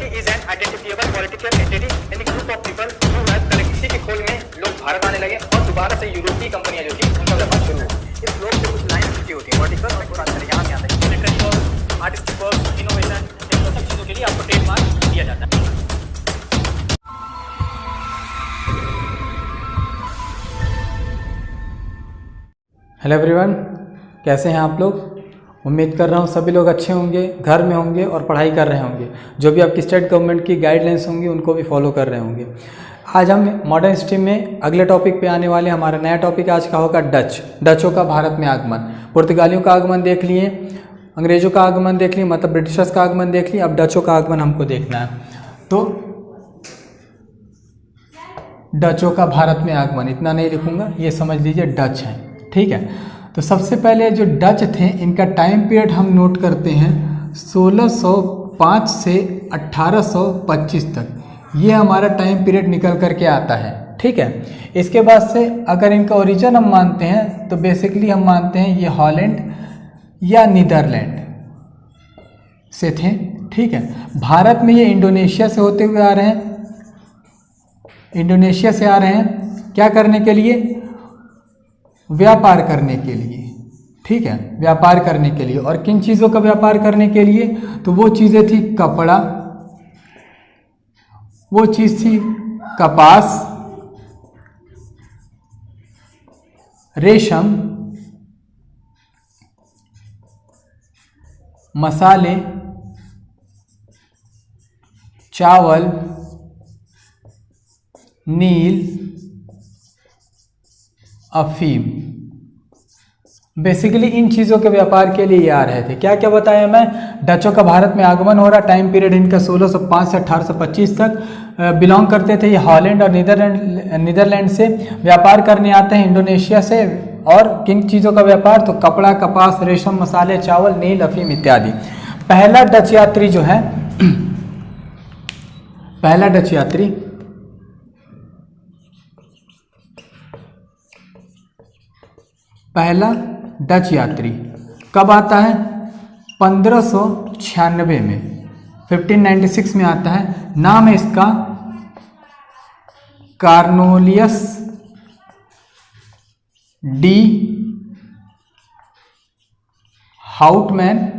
Polity is an identifiable political entity यानी group of people who have correct. इसी के खोज में लोग भारत आने लगे और दोबारा से यूरोपीय कंपनियां जो थी उनका व्यापार शुरू हुआ। इस लोग से कुछ लाइन लिखी होती है वर्टिकल और पूरा अंतर यहाँ पे आता है। Literary work, artistic work, innovation, इन सब चीज़ों के लिए आपको ट्रेडमार्क दिया जाता है। हेलो एवरीवन, कैसे हैं आप लोग। उम्मीद कर रहा हूँ सभी लोग अच्छे होंगे, घर में होंगे और पढ़ाई कर रहे होंगे। जो भी आपकी स्टेट गवर्नमेंट की गाइडलाइंस होंगी उनको भी फॉलो कर रहे होंगे। आज हम मॉडर्न स्ट्रीम में अगले टॉपिक पे आने वाले। हमारा नया टॉपिक आज का होगा डचों का भारत में आगमन। पुर्तगालियों का आगमन देख लिए, अंग्रेज़ों का आगमन देख लिए, मतलब ब्रिटिशर्स का आगमन देख लिए। अब डचों का आगमन हमको देखना है। तो डचों का भारत में आगमन, इतना नहीं लिखूंगा, ये समझ लीजिए डच हैं, ठीक है। तो सबसे पहले जो डच थे इनका टाइम पीरियड हम नोट करते हैं 1605 से 1825 तक। ये हमारा टाइम पीरियड निकल करके आता है, ठीक है। इसके बाद से अगर इनका ओरिजिन हम मानते हैं तो बेसिकली हम मानते हैं ये हॉलैंड या नीदरलैंड से थे, ठीक है। भारत में ये इंडोनेशिया से होते हुए आ रहे हैं, इंडोनेशिया से आ रहे हैं क्या करने के लिए, व्यापार करने के लिए, ठीक है, व्यापार करने के लिए। और किन चीज़ों का व्यापार करने के लिए, तो वो चीज़ें थी कपड़ा, वो चीज़ थी कपास, रेशम, मसाले, चावल, नील, अफीम। बेसिकली इन चीज़ों के व्यापार के लिए ये आ रहे थे। क्या क्या बताया मैं, डचों का भारत में आगमन हो रहा। टाइम पीरियड इनका 1605 से 1825 तक। बिलोंग करते थे ये हॉलैंड और नीदरलैंड से। व्यापार करने आते हैं इंडोनेशिया से। और किन चीज़ों का व्यापार, तो कपड़ा, कपास, रेशम, मसाले, चावल, नील, अफीम इत्यादि। पहला डच यात्री जो है, पहला डच यात्री कब आता है, 1596 में, 1596 में आता है। नाम है इसका कार्नोलियस डी हाउटमैन,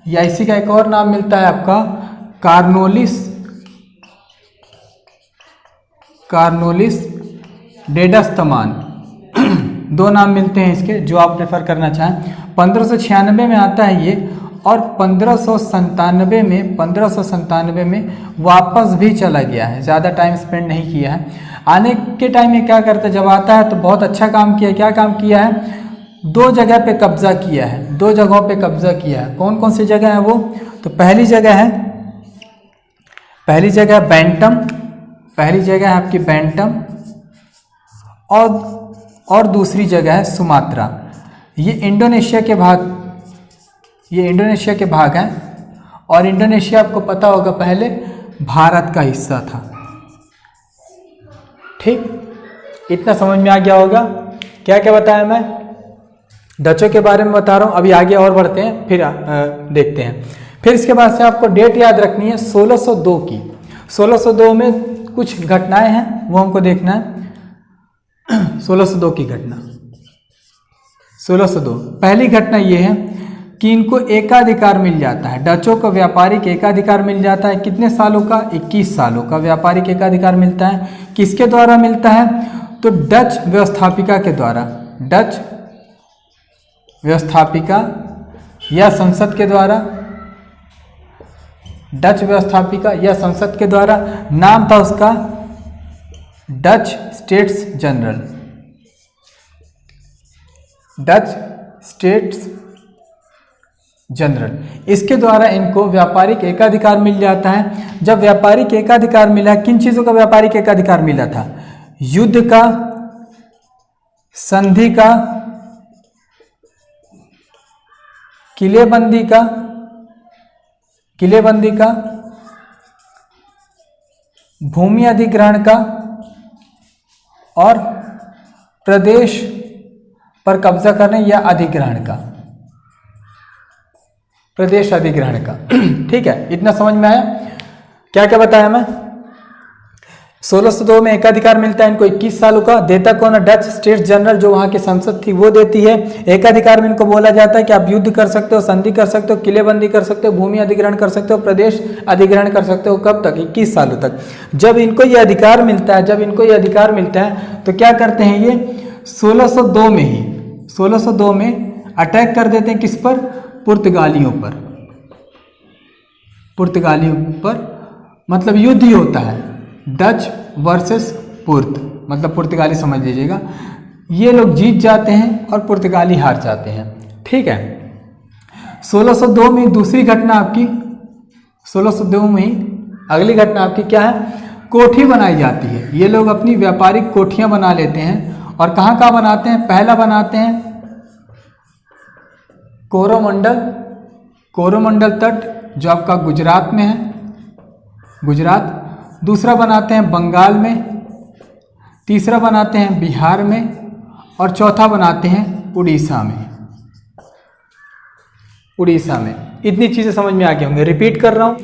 या इसी का एक और नाम मिलता है आपका कार्नोलिस डेडस्तमान। दो नाम मिलते हैं इसके, जो आप रेफर करना चाहें। 1596 में आता है ये, और 1597 में वापस भी चला गया है। ज़्यादा टाइम स्पेंड नहीं किया है। आने के टाइम में क्या करता है, जब आता है तो बहुत अच्छा काम किया। क्या काम किया है, 2 जगह पे कब्जा किया है, 2 जगहों पे कब्जा किया है। कौन कौन सी जगह है वो, तो पहली जगह है बैंटम, पहली जगह है आपकी बैंटम, और दूसरी जगह है सुमात्रा। ये इंडोनेशिया के भाग हैं। और इंडोनेशिया आपको पता होगा पहले भारत का हिस्सा था, ठीक। इतना समझ में आ गया होगा। क्या क्या बताया मैं, डचों के बारे में बता रहा हूँ। अभी आगे और बढ़ते हैं, फिर देखते हैं। फिर इसके बाद से आपको डेट याद रखनी है 1602 की। 1602 में कुछ घटनाएं हैं, वो हमको देखना है। 1602 की घटना, 1602 पहली घटना ये है कि इनको एकाधिकार मिल जाता है। डचों को व्यापारिक एकाधिकार मिल जाता है। कितने सालों का, 21 सालों का व्यापारिक एकाधिकार मिलता है। किसके द्वारा मिलता है, तो डच व्यवस्थापिका के द्वारा, डच व्यवस्थापिका या संसद के द्वारा, डच व्यवस्थापिका या संसद के द्वारा। नाम था उसका Dutch states general, Dutch states general. इसके द्वारा इनको व्यापारिक एकाधिकार मिल जाता है। जब व्यापारिक एकाधिकार मिला, किन चीज़ों का व्यापारिक एकाधिकार मिला था, युद्ध का, संधि का, किलेबंदी का, भूमि अधिग्रहण का, और प्रदेश पर कब्जा करने या अधिग्रहण का, प्रदेश अधिग्रहण का। ठीक है, इतना समझ में आया। क्या क्या बताया मैं? 1602 में एकाधिकार मिलता है इनको 21 सालों का। देता कौन है? डच स्टेट जनरल, जो वहाँ की संसद थी वो देती है। एकाधिकार में इनको बोला जाता है कि आप युद्ध कर सकते हो, संधि कर सकते हो, किलेबंदी कर सकते हो, भूमि अधिग्रहण कर सकते हो, प्रदेश अधिग्रहण कर सकते हो। कब तक? 21 सालों तक। जब इनको ये अधिकार मिलता है, तो क्या करते हैं ये 1602 में अटैक कर देते हैं। किस पर? पुर्तगालियों पर। मतलब युद्ध ही होता है, डच वर्सेस पुर्त, मतलब पुर्तगाली समझ लीजिएगा। ये लोग जीत जाते हैं और पुर्तगाली हार जाते हैं। ठीक है। 1602 में दूसरी घटना आपकी, 1602 में ही अगली घटना आपकी क्या है? कोठी बनाई जाती है। ये लोग अपनी व्यापारिक कोठियां बना लेते हैं। और कहाँ बनाते हैं? पहला बनाते हैं कोरोमंडल तट, जो आपका गुजरात में है, गुजरात। दूसरा बनाते हैं बंगाल में, तीसरा बनाते हैं बिहार में, और चौथा बनाते हैं उड़ीसा में। इतनी चीज़ें समझ में आ गई होंगी। रिपीट कर रहा हूँ।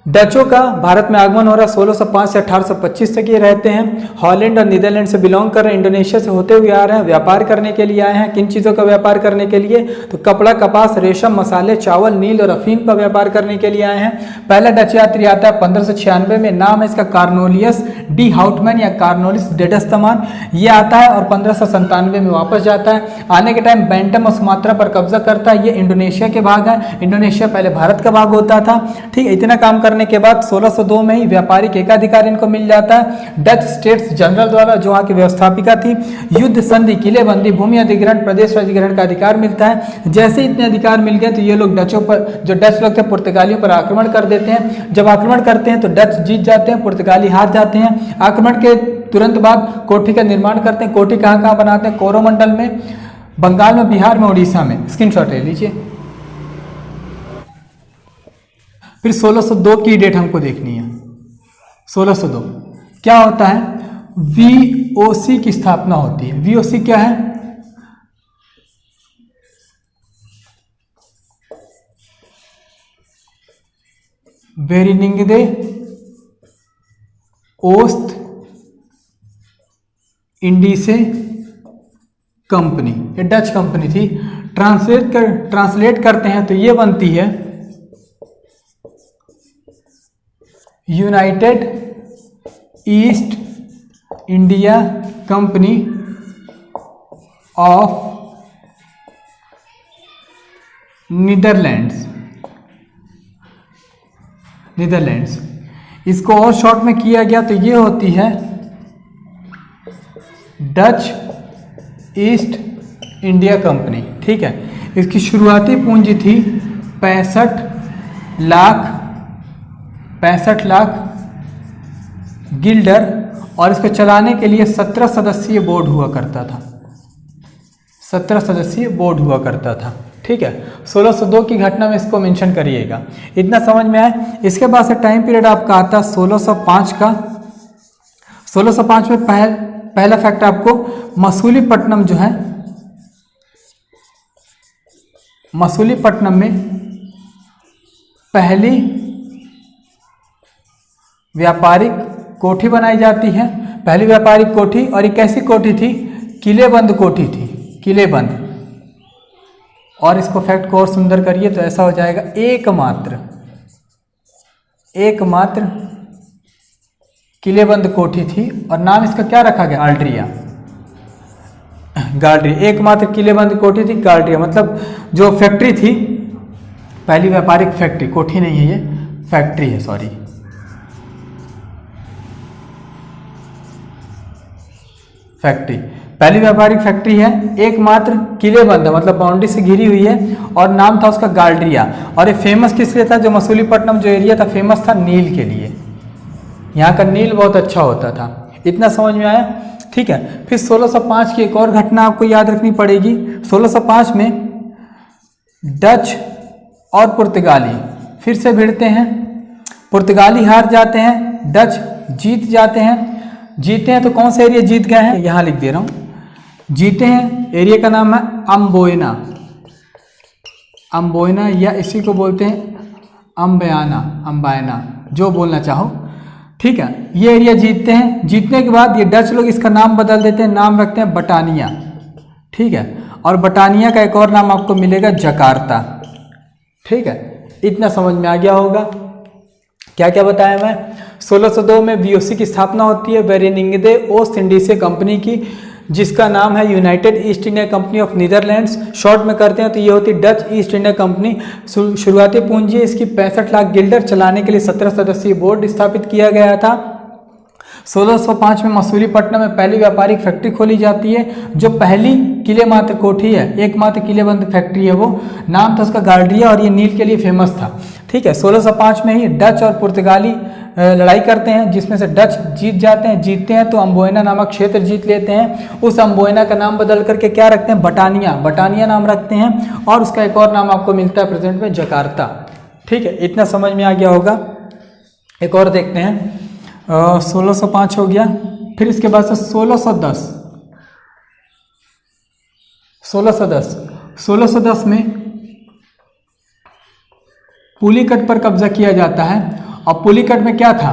डचों का भारत में आगमन हो रहा है 1605 से 1825 तक ये रहते हैं। हॉलैंड और नीदरलैंड से बिलोंग कर रहे हैं, इंडोनेशिया से होते हुए आ रहे हैं, व्यापार करने के लिए आए हैं। किन चीज़ों का व्यापार करने के लिए? तो कपड़ा, कपास, रेशम, मसाले, चावल, नील और अफीम का व्यापार करने के लिए आए हैं। पहला डच यात्री आता है 1596 में, नाम है इसका कार्नोलियस डी हाउटमैन या कार्नोलिस डेडस्तमान। ये आता है और 1597 में वापस जाता है। आने के टाइम बैंटम और सुमात्रा पर कब्जा करता है। ये इंडोनेशिया के भाग है, इंडोनेशिया पहले भारत का भाग होता था। ठीक है। इतना काम करने के बाद 1602 में ही व्यापारिक एकाधिकार इनको मिल जाता है डच स्टेट्स जनरल द्वारा, जो वहां की व्यवस्थापिका थी। युद्ध, संधि, किलेबंदी, भूमि अधिग्रहण, प्रदेश अधिग्रहण का अधिकार मिलता है। जैसे इतने अधिकार मिल गए तो ये लोग डचों पर, जो डच लोग थे, पुर्तगालियों पर आक्रमण कर देते हैं। जब आक्रमण करते हैं तो डच जीत जाते हैं, पुर्तगाली हार जाते हैं। आक्रमण के तुरंत बाद कोठी का निर्माण करते हैं। कोठी कहाँ बनाते हैं? कोरोमंडल में, बंगाल में, बिहार में, उड़ीसा में। स्क्रीनशॉट ले लीजिए। फिर 1602 की डेट हमको देखनी है। 1602 क्या होता है? वीओसी की स्थापना होती है। वीओसी क्या है? वेरिनिंगदे ओस्ट इंडीसे कंपनी, ये डच कंपनी थी। ट्रांसलेट करते हैं तो ये बनती है United east India company of Netherlands. इसको और शॉर्ट में किया गया तो ये होती है डच ईस्ट इंडिया कंपनी। ठीक है। इसकी शुरुआती पूंजी थी 65 लाख गिल्डर, और इसको चलाने के लिए 17 सदस्यीय बोर्ड हुआ करता था। 17 सदस्यीय बोर्ड हुआ करता था। ठीक है। 1602 की घटना में इसको मेंशन करिएगा। इतना समझ में आए। इसके बाद से टाइम पीरियड आपका आता है 1605 का। 1605 में पहला फैक्ट आपको मसूलीपट्टनम जो है, मसूलीपट्टनम में पहली व्यापारिक कोठी बनाई जाती है। पहली व्यापारिक कोठी, और एक ऐसी कोठी थी, किलेबंद कोठी थी, किलेबंद। और इसको फैक्ट को और सुंदर करिए तो ऐसा हो जाएगा एकमात्र किलेबंद कोठी थी, और नाम इसका क्या रखा गया? गार्ड्रिया। एकमात्र किलेबंद कोठी थी, गार्ड्रिया। मतलब जो फैक्ट्री थी, पहली व्यापारिक फैक्ट्री, कोठी नहीं है ये, फैक्ट्री है, सॉरी, फैक्ट्री, पहली व्यापारिक फैक्ट्री है। एकमात्र किलेबंद, मतलब बाउंड्री से घिरी हुई है, और नाम था उसका गार्ड्रिया। और ये फेमस किस लिए था? जो मसूलीपट्टनम जो एरिया था फेमस था नील के लिए। यहाँ का नील बहुत अच्छा होता था। इतना समझ में आया? ठीक है। फिर 1605 की एक और घटना आपको याद रखनी पड़ेगी। 1605 में डच और पुर्तगाली फिर से भिड़ते हैं। पुर्तगाली हार जाते हैं, डच जीत जाते हैं। जीते हैं तो कौन सा एरिया जीत गए हैं? यहाँ लिख दे रहा हूँ। जीते हैं, एरिया का नाम है अम्बोयना, या इसी को बोलते हैं अम्बायना। जो बोलना चाहो, ठीक है। ये एरिया जीतते हैं। जीतने के बाद ये डच लोग इसका नाम बदल देते हैं, नाम रखते हैं बटानिया, ठीक है। और बटानिया का एक और नाम आपको मिलेगा जकार्ता, ठीक है। इतना समझ में आ गया होगा। क्या क्या बताया मैं। 1602 में वीओसी की स्थापना होती है, वेरेनिंगदे ओस्ट इंडीसे कंपनी की, जिसका नाम है United east India company of Netherlands. Short में करते हैं तो ये होती डच ईस्ट इंडिया कंपनी। शुरुआती पूंजी इसकी 65 लाख गिल्डर, चलाने के लिए 17 सदस्यीय बोर्ड स्थापित किया गया था। 1605 में मसूलीपट्टनम में पहली व्यापारिक फैक्ट्री खोली जाती है, जो पहली किले मात्र कोठी है, एकमात्र किलेबंद फैक्ट्री है वो। नाम था उसका गार्डिया और ये नील के लिए फेमस था, ठीक है। 1605 में ही डच और पुर्तगाली लड़ाई करते हैं, जिसमें से डच जीतते हैं तो अम्बोयना नामक क्षेत्र जीत लेते हैं। उस अम्बोयना का नाम बदल करके क्या रखते हैं, बटानिया नाम रखते हैं। और उसका एक और नाम आपको मिलता है प्रेजेंट में, जकार्ता, ठीक है। इतना समझ में आ गया होगा। एक और देखते हैं। 1605 हो गया। फिर इसके बाद से 1610 में पुलिकट पर कब्जा किया जाता है। और पुलिकट में क्या था,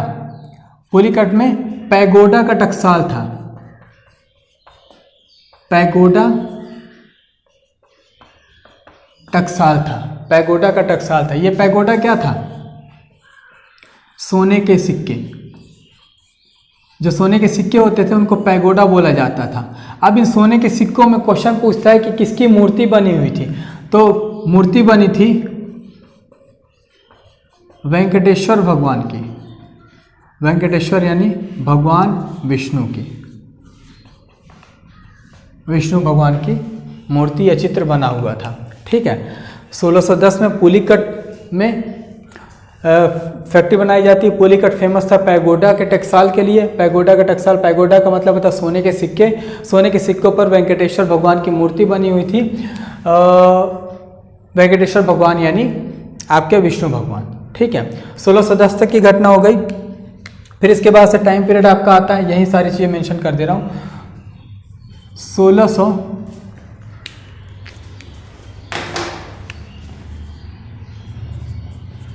पुलिकट में पैगोडा का टकसाल था, पैगोडा का टकसाल था। ये पैगोडा क्या था, सोने के सिक्के, जो सोने के सिक्के होते थे उनको पैगोडा बोला जाता था। अब इन सोने के सिक्कों में क्वेश्चन पूछता है कि किसकी मूर्ति बनी हुई थी, तो मूर्ति बनी थी वेंकटेश्वर भगवान की, वेंकटेश्वर यानी भगवान विष्णु की, विष्णु भगवान की मूर्ति या चित्र बना हुआ था, ठीक है। 1610 में पुलिकट में फैक्ट्री बनाई जाती है। पुलिकट फेमस था पैगोडा के टकसाल के लिए। पैगोडा का मतलब होता है सोने के सिक्के। सोने के सिक्कों पर वेंकटेश्वर भगवान की मूर्ति बनी हुई थी। वेंकटेश्वर भगवान यानी आपके विष्णु भगवान, ठीक है। 1610 तक की घटना हो गई। फिर इसके बाद से टाइम पीरियड आपका आता है, यही सारी चीज़ें मेंशन कर दे रहा हूँ।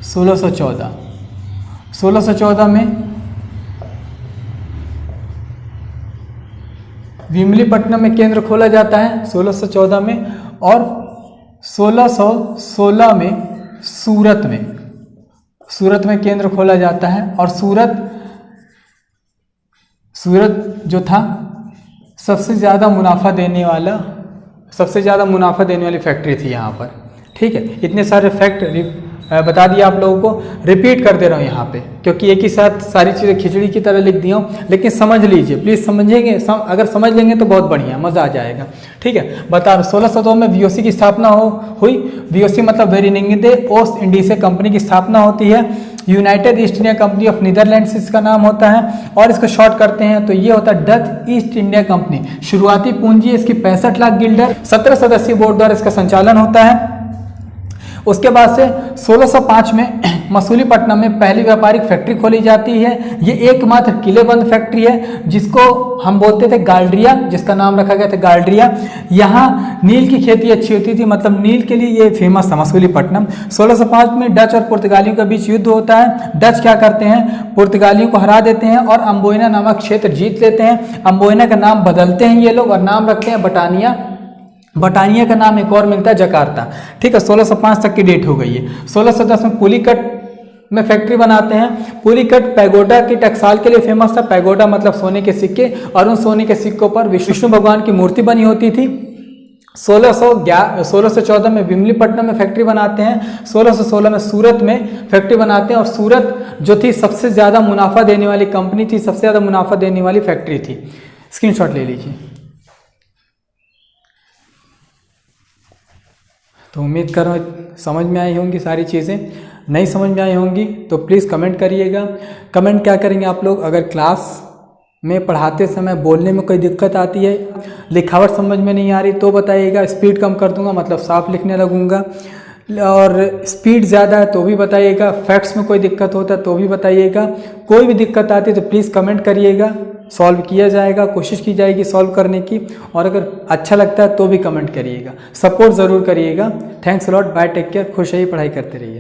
1614 में विमलीपट्टनम में केंद्र खोला जाता है 1614 में। और 1616 में सूरत में केंद्र खोला जाता है। और सूरत जो था सबसे ज़्यादा मुनाफा देने वाली फैक्ट्री थी यहाँ पर, ठीक है। इतने सारे फैक्ट बता दिया आप लोगों को, रिपीट कर दे रहा हूँ यहाँ पे, क्योंकि एक ही साथ सारी चीज़ें खिचड़ी की तरह लिख दिया हूँ। लेकिन समझ लीजिए प्लीज़, समझेंगे अगर समझ लेंगे तो बहुत बढ़िया, मज़ा आ जाएगा, ठीक है। बता रहा 1602 में वीओसी की स्थापना हुई। वीओसी मतलब वेरेनिंगदे ओस्ट इंडीसे कंपनी की स्थापना होती है। United east India company of Netherlands इसका नाम होता है। और इसको शॉर्ट करते हैं तो ये होता है डच ईस्ट इंडिया कंपनी। शुरुआती पूंजी इसकी 65 लाख गिल्डर, 17 सदस्यीय बोर्ड द्वारा इसका संचालन होता है। उसके बाद से 1605 में मसूलीपट्टनम में पहली व्यापारिक फैक्ट्री खोली जाती है। ये एकमात्र किलेबंद फैक्ट्री है, जिसको हम बोलते थे गाल्ड्रिया, जिसका नाम रखा गया था गाल्ड्रिया। यहाँ नील की खेती अच्छी होती थी, मतलब नील के लिए ये फेमस था मसूलीपट्टनम। 1605 में डच और पुर्तगालियों के बीच युद्ध होता है। डच क्या करते हैं, पुर्तगालियों को हरा देते हैं और अम्बोयना नामक क्षेत्र जीत लेते हैं। अम्बोयना का नाम बदलते हैं ये लोग और नाम रखते हैं बटानिया। बटानिया का नाम एक और मिलता है जकार्ता, ठीक है। 1605 तक की डेट हो गई है। 1610 में पुलिकट में फैक्ट्री बनाते हैं। पुलिकट पैगोडा की टकसाल के लिए फेमस था। पैगोडा मतलब सोने के सिक्के, और उन सोने के सिक्कों पर विष्णु भगवान की मूर्ति बनी होती थी। 1614 में विमलीपट्टनम में फैक्ट्री बनाते हैं। 1616 में सूरत में फैक्ट्री बनाते हैं। और सूरत जो थी सबसे ज़्यादा मुनाफा देने वाली कंपनी थी, सबसे ज़्यादा मुनाफा देने वाली फैक्ट्री थी। स्क्रीनशॉट ले लीजिए। तो उम्मीद कर रहा हूँ समझ में आई होंगी सारी चीज़ें। नहीं समझ में आई होंगी तो प्लीज़ कमेंट करिएगा। कमेंट क्या करेंगे आप लोग, अगर क्लास में पढ़ाते समय बोलने में कोई दिक्कत आती है, लिखावट समझ में नहीं आ रही तो बताइएगा, स्पीड कम कर दूंगा, मतलब साफ लिखने लगूंगा। और स्पीड ज़्यादा है तो भी बताइएगा, फैक्ट्स में कोई दिक्कत होता है तो भी बताइएगा। कोई भी दिक्कत आती है तो प्लीज़ कमेंट करिएगा, सॉल्व किया जाएगा, कोशिश की जाएगी सॉल्व करने की। और अगर अच्छा लगता है तो भी कमेंट करिएगा, सपोर्ट ज़रूर करिएगा। Thanks lot, bye, take care, खुश रहिए, पढ़ाई करते रहिए।